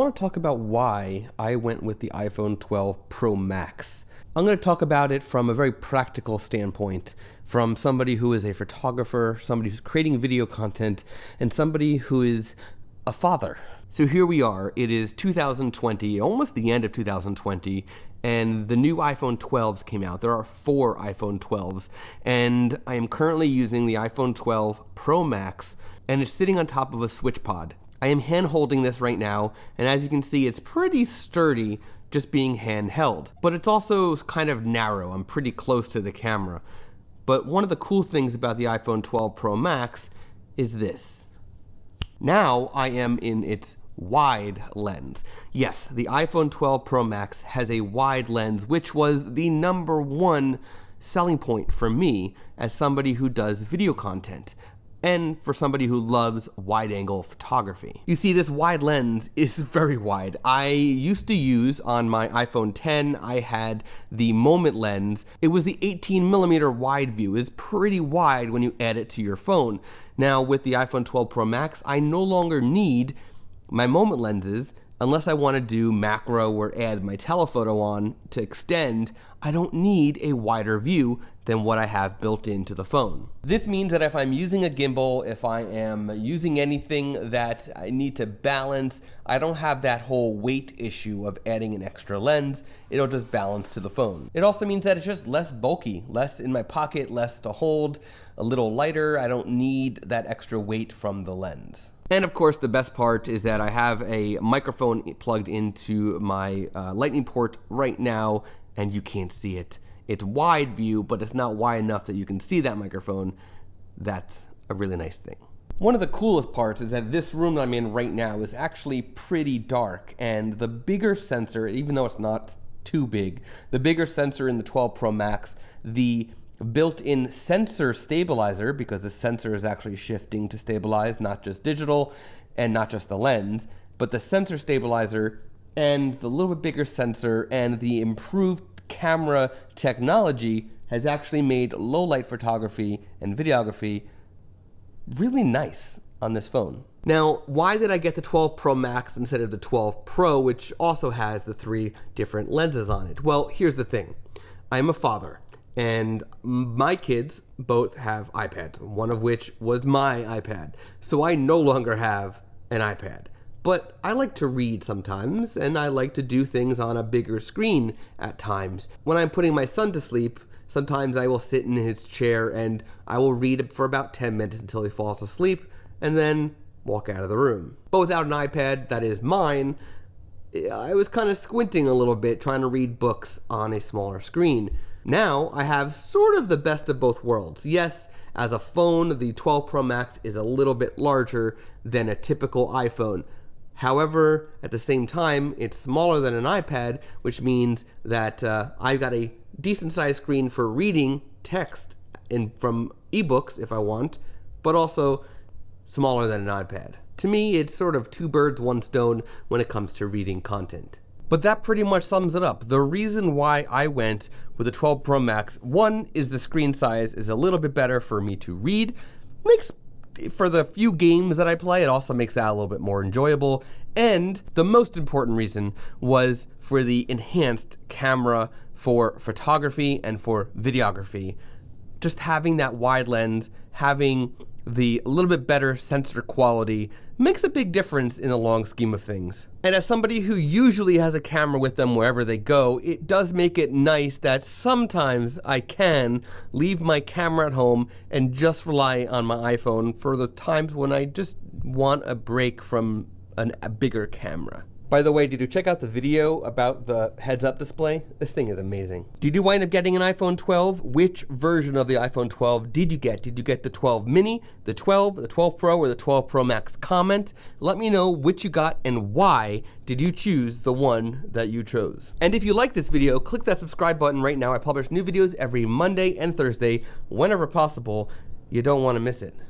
I want to talk about why I went with the iPhone 12 Pro Max. I'm going to talk about it from a very practical standpoint, from somebody who is a photographer, somebody who's creating video content, and somebody who is a father. So here we are, it is 2020, almost the end of 2020, and the new iPhone 12s came out. There are 4 iPhone 12s, and I am currently using the iPhone 12 Pro Max, and it's sitting on top of a switch pod. I am hand holding this right now, and as you can see, it's pretty sturdy just being handheld. But it's also kind of narrow. I'm pretty close to the camera. But one of the cool things about the iPhone 12 Pro Max is this. Now I am in its wide lens. Yes, the iPhone 12 Pro Max has a wide lens, which was the #1 selling point for me as somebody who does video content, and for somebody who loves wide-angle photography. You see, this wide lens is very wide. I used to use, on my iPhone 10, I had the Moment lens. It was the 18mm wide view. It's pretty wide when you add it to your phone. Now, with the iPhone 12 Pro Max, I no longer need my Moment lenses unless I want to do macro or add my telephoto on to extend. I don't need a wider view than what I have built into the phone. This means that if I'm using a gimbal, if I am using anything that I need to balance, I don't have that whole weight issue of adding an extra lens. It'll just balance to the phone. It also means that it's just less bulky, less in my pocket, less to hold, a little lighter. I don't need that extra weight from the lens. And of course, the best part is that I have a microphone plugged into my lightning port right now, and you can't see it. It's wide view, but it's not wide enough that you can see that microphone. That's a really nice thing. One of the coolest parts is that this room that I'm in right now is actually pretty dark, and the bigger sensor, even though it's not too big, the bigger sensor in the 12 Pro Max, the built-in sensor stabilizer, because the sensor is actually shifting to stabilize, not just digital and not just the lens, but the sensor stabilizer and the little bit bigger sensor and the improved camera technology has actually made low light photography and videography really nice on this phone. Now, why did I get the 12 Pro Max instead of the 12 Pro, which also has the 3 different lenses on it? Well, here's the thing. I'm a father, and my kids both have iPads, one of which was my iPad. So I no longer have an iPad. But I like to read sometimes, and I like to do things on a bigger screen at times. When I'm putting my son to sleep, sometimes I will sit in his chair and I will read for about 10 minutes until he falls asleep, and then walk out of the room. But without an iPad that is mine, I was kind of squinting a little bit trying to read books on a smaller screen. Now I have sort of the best of both worlds. Yes, as a phone, the 12 Pro Max is a little bit larger than a typical iPhone. However, at the same time, it's smaller than an iPad, which means that I've got a decent sized screen for reading text from ebooks if I want, but also smaller than an iPad. To me, it's sort of 2 birds, 1 stone when it comes to reading content. But that pretty much sums it up. The reason why I went with the 12 Pro Max, one is the screen size is a little bit better for me to read. For the few games that I play, it also makes that a little bit more enjoyable. And the most important reason was for the enhanced camera for photography and for videography. Just having that wide lens, having the little bit better sensor quality makes a big difference in the long scheme of things. And as somebody who usually has a camera with them wherever they go, it does make it nice that sometimes I can leave my camera at home and just rely on my iPhone for the times when I just want a break from a bigger camera. By the way, did you check out the video about the heads-up display? This thing is amazing. Did you wind up getting an iPhone 12? Which version of the iPhone 12 did you get? Did you get the 12 mini, the 12, the 12 Pro, or the 12 Pro Max? Comment. Let me know which you got and why did you choose the one that you chose. And if you like this video, click that subscribe button right now. I publish new videos every Monday and Thursday, whenever possible. You don't want to miss it.